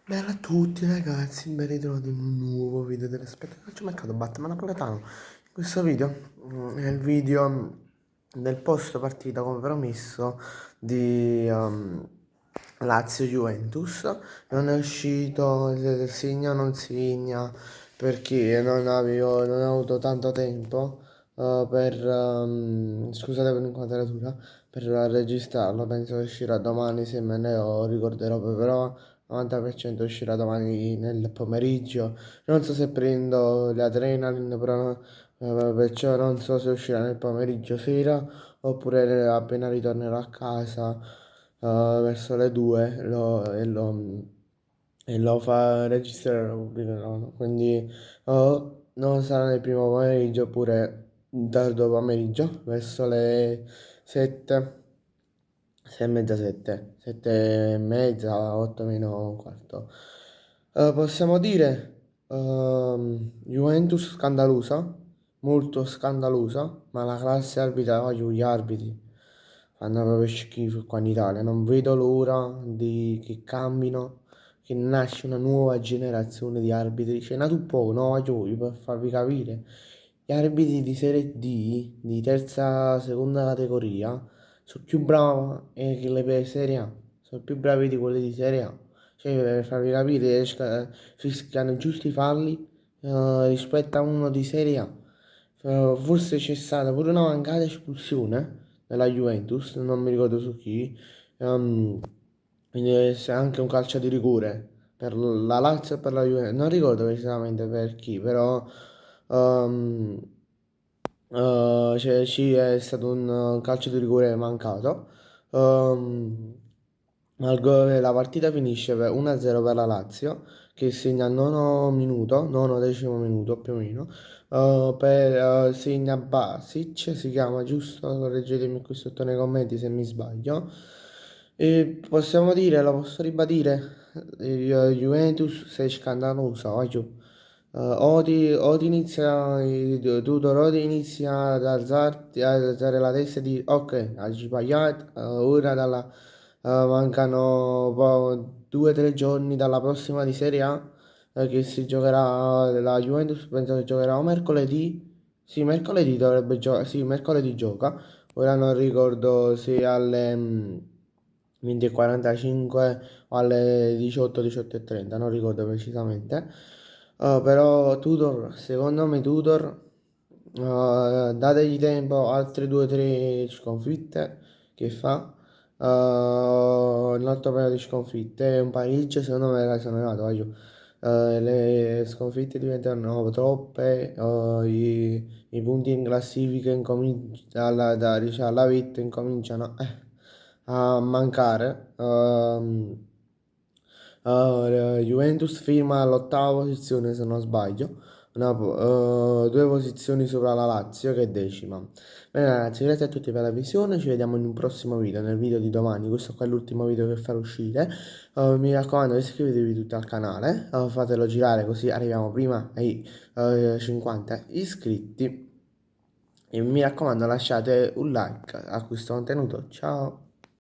Bella a tutti ragazzi, ben ritrovati in un nuovo video dell'Esperto Calciomercato Batman Napoletano. In questo video è il video del post partita come promesso di Lazio-Juventus. Non è uscito se segna o non segna perché non ho avuto tanto tempo scusate per l'inquadratura, per registrarlo. Penso che uscirà domani se me ne ricorderò, però 90% uscirà domani nel pomeriggio. Non so se prendo le adrenaline, però perciò non so se uscirà nel pomeriggio sera oppure appena ritornerò a casa verso le 2 e lo fa registrare lo pubblicherò. No? Quindi non sarà nel primo pomeriggio oppure tardo pomeriggio verso le 7. 6 e mezza, 7, 7 e mezza, 8 meno un quarto. Possiamo dire Juventus scandalosa, molto scandalosa, ma la classe arbitra, voglio gli arbitri fanno proprio schifo qua in Italia. Non vedo l'ora di che cambino, che nasce una nuova generazione di arbitri. C'è nato un po', no? Voglio per farvi capire. Gli arbitri di Serie D, di terza, seconda categoria sono più bravi che le per Serie A, sono più bravi di quelli di Serie A. Cioè, per farvi capire, fischiano giusti falli rispetto a uno di Serie A. Forse c'è stata pure una mancata espulsione della Juventus, non mi ricordo su chi. ehm, quindi c'è anche un calcio di rigore per la Lazio e per la Juventus, non ricordo precisamente per chi, però ehm, ci è stato un calcio di rigore mancato. Ehm, la partita finisce per 1-0 per la Lazio, che segna al nono minuto, nono decimo minuto più o meno. Segna Basic, si chiama giusto? Correggetemi qui sotto nei commenti se mi sbaglio. E possiamo dire, lo posso ribadire, Juventus sei scandalosa, oggi. Odi inizia, Tudor Odi inizia ad alzare la testa e di ok, ha sbagliato, ora mancano 2 o 3 giorni dalla prossima di Serie A che si giocherà la Juventus, penso che giocherà o mercoledì, sì mercoledì dovrebbe giocare, sì mercoledì gioca, ora non ricordo se alle 20:45 o alle 18, 18:30, non ricordo precisamente. Però Tudor, secondo me Tudor, dategli tempo, altre 2 o 3 sconfitte che fa. Un altro paio di sconfitte, un pareggio secondo me la sono arrivato, voglio. Le sconfitte diventano troppe, i punti in classifica diciamo, alla vetta incominciano a mancare. La Juventus firma all'ottava posizione se non sbaglio, 2 posizioni sopra la Lazio che è decima. Bene ragazzi, grazie a tutti per la visione, ci vediamo in un prossimo video, nel video di domani, questo qua è l'ultimo video che farò uscire. Mi raccomando iscrivetevi tutti al canale, fatelo girare così arriviamo prima ai 50 iscritti e mi raccomando lasciate un like a questo contenuto, ciao!